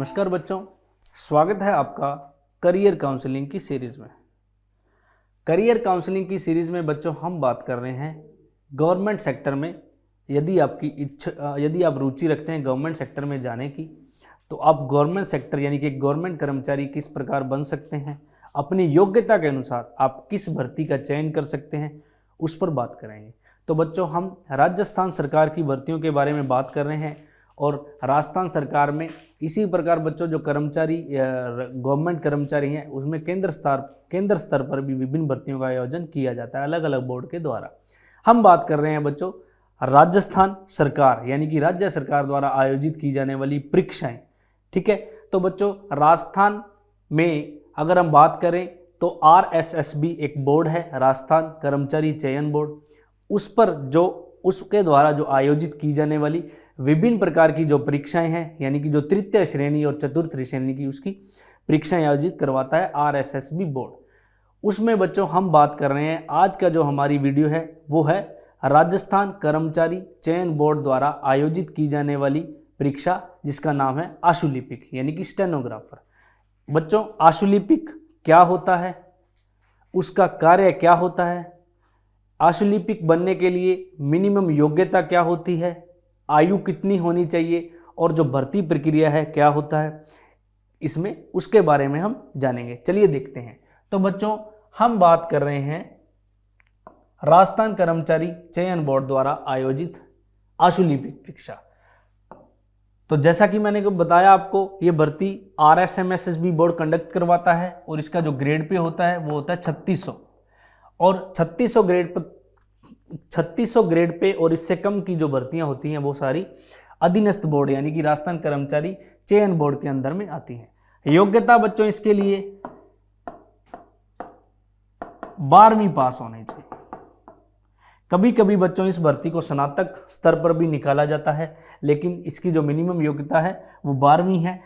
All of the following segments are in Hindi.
नमस्कार बच्चों, स्वागत है आपका करियर काउंसलिंग की सीरीज़ में। करियर काउंसलिंग की सीरीज़ में बच्चों हम बात कर रहे हैं गवर्नमेंट सेक्टर में। यदि आप रुचि रखते हैं गवर्नमेंट सेक्टर में जाने की, तो आप गवर्नमेंट सेक्टर यानी कि गवर्नमेंट कर्मचारी किस प्रकार बन सकते हैं, अपनी योग्यता के अनुसार आप किस भर्ती का चयन कर सकते हैं, उस पर बात करेंगे। तो बच्चों हम राजस्थान सरकार की भर्तियों के बारे में बात कर रहे हैं और राजस्थान सरकार में इसी प्रकार बच्चों जो कर्मचारी गवर्नमेंट कर्मचारी हैं उसमें केंद्र स्तर पर भी विभिन्न भर्तियों का आयोजन किया जाता है अलग अलग बोर्ड के द्वारा। हम बात कर रहे हैं बच्चों राजस्थान सरकार यानी कि राज्य सरकार द्वारा आयोजित की जाने वाली परीक्षाएं। ठीक है, तो बच्चों राजस्थान में अगर हम बात करें तो RSSB एक बोर्ड है, राजस्थान कर्मचारी चयन बोर्ड। उस पर जो उसके द्वारा जो आयोजित की जाने वाली विभिन्न प्रकार की जो परीक्षाएं हैं यानी कि जो तृतीय श्रेणी और चतुर्थ श्रेणी की उसकी परीक्षाएं आयोजित करवाता है RSSB बोर्ड। उसमें बच्चों हम बात कर रहे हैं, आज का जो हमारी वीडियो है वो है राजस्थान कर्मचारी चयन बोर्ड द्वारा आयोजित की जाने वाली परीक्षा जिसका नाम है आशुलिपिक यानी कि स्टेनोग्राफर। बच्चों आशुलिपिक क्या होता है, उसका कार्य क्या होता है, आशुलिपिक बनने के लिए मिनिमम योग्यता क्या होती है, आयु कितनी होनी चाहिए और जो भर्ती प्रक्रिया है क्या होता है इसमें, उसके बारे में हम जानेंगे। चलिए देखते हैं। तो बच्चों हम बात कर रहे हैं राजस्थान कर्मचारी चयन बोर्ड द्वारा आयोजित आशुलिपिक परीक्षा। तो जैसा कि मैंने बताया आपको, ये भर्ती RSMSSB बोर्ड कंडक्ट करवाता है और इसका जो ग्रेड पे होता है वो होता है 3600 और 3600 ग्रेड पे और इससे कम की जो भर्तियां होती हैं वो सारी अधीनस्थ बोर्ड यानी कि राजस्थान कर्मचारी चयन बोर्ड के अंदर में आती हैं। योग्यता बच्चों इसके लिए 12वीं पास होनी चाहिए। कभी कभी बच्चों इस भर्ती को स्नातक स्तर पर भी निकाला जाता है, लेकिन इसकी जो मिनिमम योग्यता है वो 12वीं है।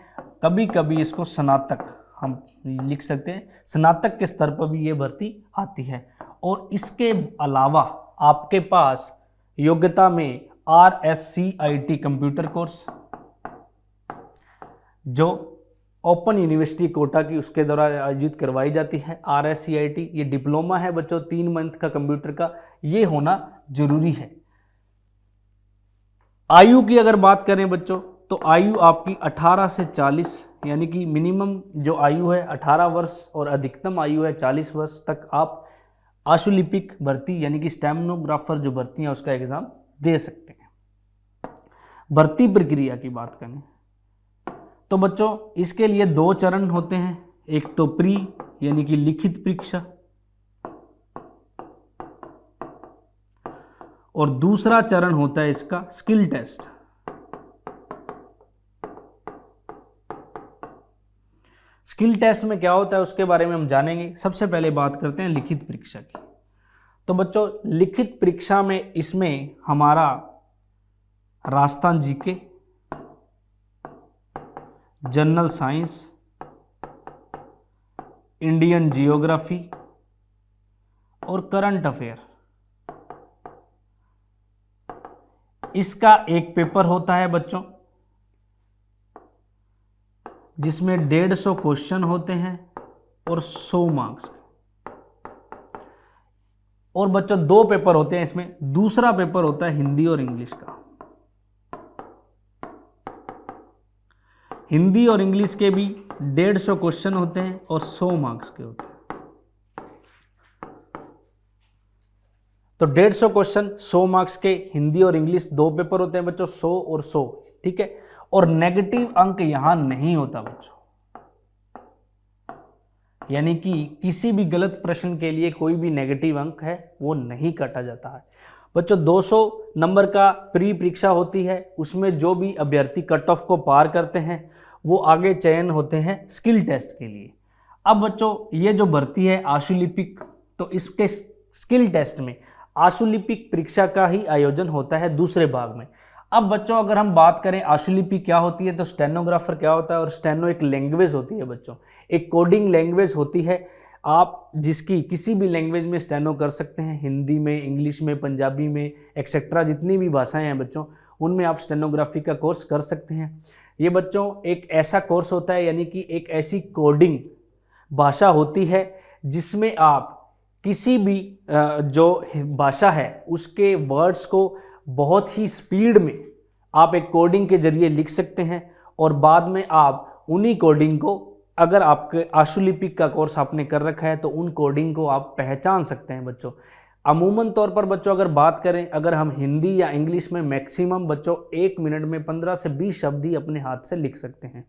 कभी कभी इसको स्नातक हम लिख सकते हैं, स्नातक के स्तर पर भी ये भर्ती आती है। और इसके अलावा आपके पास योग्यता में RSCIT कंप्यूटर कोर्स जो ओपन यूनिवर्सिटी कोटा की उसके द्वारा आयोजित करवाई जाती है। RSCIT ये डिप्लोमा है बच्चों 3 मंथ का कंप्यूटर का, ये होना जरूरी है। आयु की अगर बात करें बच्चों तो आयु आपकी 18 से 40 यानी कि मिनिमम जो आयु है 18 वर्ष और अधिकतम आयु है 40 वर्ष तक आप आशुलिपिक भर्ती यानी कि स्टेनोग्राफर जो भर्ती है उसका एग्जाम दे सकते हैं। भर्ती प्रक्रिया की बात करें तो बच्चों इसके लिए 2 चरण होते हैं, एक तो प्री यानी कि लिखित परीक्षा और दूसरा चरण होता है इसका स्किल टेस्ट। स्किल टेस्ट में क्या होता है उसके बारे में हम जानेंगे। सबसे पहले बात करते हैं लिखित परीक्षा की। तो बच्चों लिखित परीक्षा में इसमें हमारा Rajasthan GK, general science, Indian geography और करंट अफेयर, इसका एक पेपर होता है बच्चों जिसमें 150 क्वेश्चन होते हैं और 100 मार्क्स। और बच्चों 2 पेपर होते हैं इसमें, दूसरा पेपर होता है हिंदी और इंग्लिश का। हिंदी और इंग्लिश के भी 150 क्वेश्चन होते हैं और 100 मार्क्स के होते हैं। तो 150 क्वेश्चन 100 मार्क्स के हिंदी और इंग्लिश 2 पेपर होते हैं बच्चों, 100 और 100। ठीक है, और नेगेटिव अंक यहां नहीं होता बच्चों, यानी कि किसी भी गलत प्रश्न के लिए कोई भी नेगेटिव अंक है वो नहीं काटा जाता है। बच्चों 200 नंबर का प्री परीक्षा होती है, उसमें जो भी अभ्यर्थी कट ऑफ को पार करते हैं वो आगे चयन होते हैं स्किल टेस्ट के लिए। अब बच्चों ये जो भर्ती है आशुलिपिक, तो इसके स्किल टेस्ट में आशुलिपिक परीक्षा का ही आयोजन होता है दूसरे भाग में। अब बच्चों अगर हम बात करें आशुलिपि क्या होती है तो स्टेनोग्राफर क्या होता है, और स्टेनो एक लैंग्वेज होती है बच्चों, एक कोडिंग लैंग्वेज होती है। आप जिसकी किसी भी लैंग्वेज में स्टेनो कर सकते हैं, हिंदी में, इंग्लिश में, पंजाबी में, एक्सेट्रा जितनी भी भाषाएं हैं बच्चों उनमें आप स्टेनोग्राफी का कोर्स कर सकते हैं। ये बच्चों एक ऐसा कोर्स होता है, यानी कि एक ऐसी कोडिंग भाषा होती है जिसमें आप किसी भी जो भाषा है उसके वर्ड्स को बहुत ही स्पीड में आप एक कोडिंग के जरिए लिख सकते हैं और बाद में आप उन्हीं कोडिंग को, अगर आपके आशुलिपिक का कोर्स आपने कर रखा है तो उन कोडिंग को आप पहचान सकते हैं बच्चों। अमूमन तौर पर बच्चों अगर बात करें, अगर हम हिंदी या इंग्लिश में मैक्सिमम बच्चों 1 मिनट में 15 से 20 शब्द ही अपने हाथ से लिख सकते हैं।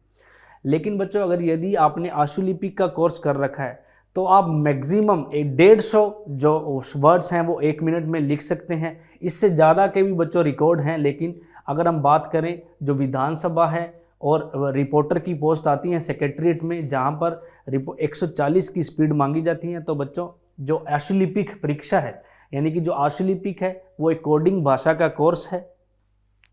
लेकिन बच्चों अगर यदि आपने आशुलिपिक का कोर्स कर रखा है तो आप मैक्सिमम 150 जो वर्ड्स हैं वो 1 मिनट में लिख सकते हैं। इससे ज़्यादा के भी बच्चों रिकॉर्ड हैं, लेकिन अगर हम बात करें जो विधानसभा है और रिपोर्टर की पोस्ट आती हैं सेक्रेटरीट में, जहाँ पर 140 की स्पीड मांगी जाती है, तो बच्चों जो आशुलिपिक परीक्षा है, यानी कि जो आशुलिपिक है वो एक कोडिंग भाषा का कोर्स है।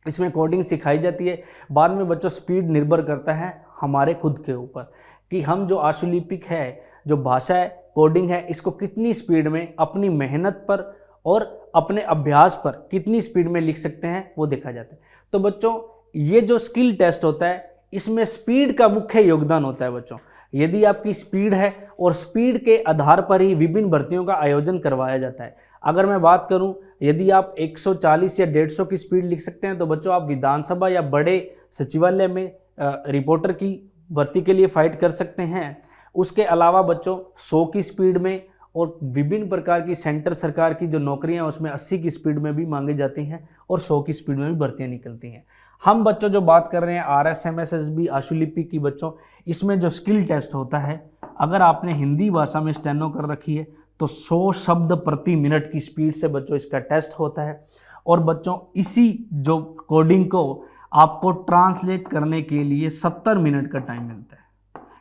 इसमें कोडिंग सिखाई जाती है। बाद में बच्चों स्पीड निर्भर करता है हमारे खुद के ऊपर कि हम जो आशुलिपिक है, जो भाषा है, कोडिंग है, इसको कितनी स्पीड में अपनी मेहनत पर और अपने अभ्यास पर कितनी स्पीड में लिख सकते हैं वो देखा जाता है। तो बच्चों ये जो स्किल टेस्ट होता है इसमें स्पीड का मुख्य योगदान होता है बच्चों। यदि आपकी स्पीड है और स्पीड के आधार पर ही विभिन्न भर्तियों का आयोजन करवाया जाता है। अगर मैं बात करूं, यदि आप 140 या 150 की स्पीड लिख सकते हैं तो बच्चों आप विधानसभा या बड़े सचिवालय में रिपोर्टर की भर्ती के लिए फाइट कर सकते हैं। उसके अलावा बच्चों 100 की स्पीड में और विभिन्न प्रकार की सेंटर सरकार की जो नौकरियां हैं उसमें 80 की स्पीड में भी मांगी जाती हैं और 100 की स्पीड में भी भर्तियां निकलती हैं। हम बच्चों जो बात कर रहे हैं RSMSSB आशुलिपिक की बच्चों, इसमें जो स्किल टेस्ट होता है, अगर आपने हिंदी भाषा में स्टेनो कर रखी है तो 100 शब्द प्रति मिनट की स्पीड से बच्चों इसका टेस्ट होता है। और बच्चों इसी जो कोडिंग को आपको ट्रांसलेट करने के लिए 70 मिनट का टाइम मिलता है,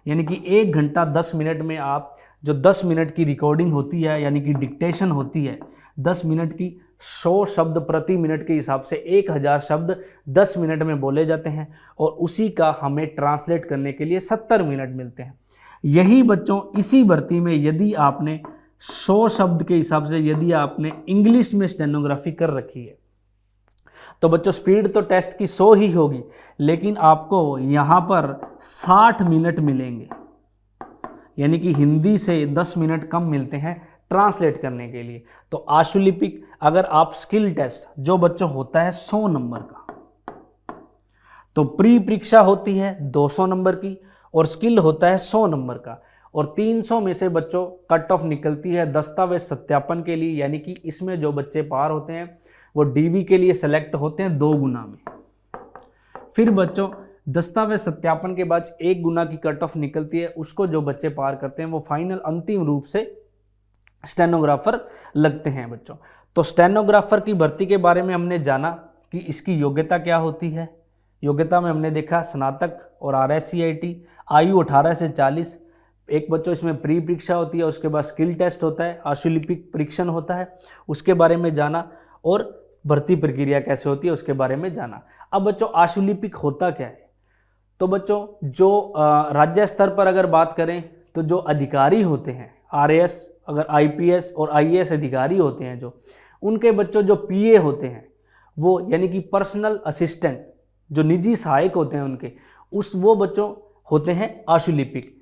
यानी कि 1 घंटा 10 मिनट में आप जो 10 मिनट की रिकॉर्डिंग होती है, यानी कि डिक्टेशन होती है 10 मिनट की, 100 शब्द प्रति मिनट के हिसाब से 1000 शब्द 10 मिनट में बोले जाते हैं और उसी का हमें ट्रांसलेट करने के लिए 70 मिनट मिलते हैं। यही बच्चों इसी भर्ती में यदि आपने 100 शब्द के हिसाब से यदि आपने इंग्लिश में स्टेनोग्राफी कर रखी है तो बच्चों स्पीड तो टेस्ट की 100 ही होगी, लेकिन आपको यहाँ पर 60 मिनट मिलेंगे, यानी कि हिंदी से 10 मिनट कम मिलते हैं ट्रांसलेट करने के लिए। तो आशुलिपिक अगर आप स्किल टेस्ट जो बच्चों होता है 100 नंबर का, तो प्री परीक्षा होती है 200 नंबर की और स्किल होता है 100 नंबर का, और 300 में से बच्चों कट ऑफ निकलती है दस्तावेज सत्यापन के लिए, यानी कि इसमें जो बच्चे पार होते हैं वो डीवी के लिए सेलेक्ट होते हैं 2 गुना में। फिर बच्चों दस्तावेज सत्यापन के बाद 1 गुना की कट ऑफ निकलती है, उसको जो बच्चे पार करते हैं वो फाइनल अंतिम रूप से स्टेनोग्राफर लगते हैं बच्चों। तो स्टेनोग्राफर की भर्ती के बारे में हमने जाना कि इसकी योग्यता क्या होती है। योग्यता में हमने देखा स्नातक और RSCIT, आयु 18 से 40। एक बच्चों इसमें प्री परीक्षा होती है, उसके बाद स्किल टेस्ट होता है, आशुलिपिक परीक्षण होता है, उसके बारे में जाना, और भर्ती प्रक्रिया कैसे होती है उसके बारे में जाना। अब बच्चों आशुलिपिक होता क्या है, तो बच्चों जो राज्य स्तर पर अगर बात करें तो जो अधिकारी होते हैं RAS, अगर IPS और IAS अधिकारी होते हैं जो, उनके बच्चों जो PA होते हैं वो, यानी कि पर्सनल असिस्टेंट, जो निजी सहायक होते हैं उनके, वो बच्चों होते हैं आशुलिपिक।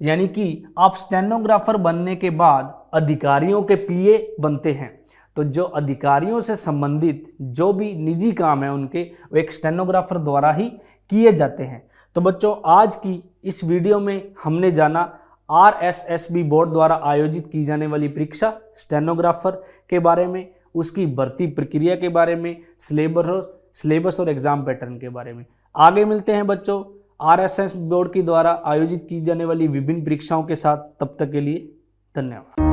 यानी कि आप स्टेनोग्राफर बनने के बाद अधिकारियों के PA बनते हैं, तो जो अधिकारियों से संबंधित जो भी निजी काम है उनके, वो एक स्टेनोग्राफर द्वारा ही किए जाते हैं। तो बच्चों आज की इस वीडियो में हमने जाना RSSB बोर्ड द्वारा आयोजित की जाने वाली परीक्षा स्टेनोग्राफर के बारे में, उसकी भर्ती प्रक्रिया के बारे में, सिलेबस और एग्जाम पैटर्न के बारे में। आगे मिलते हैं बच्चों RSS बोर्ड के द्वारा आयोजित की जाने वाली विभिन्न परीक्षाओं के साथ। तब तक के लिए धन्यवाद।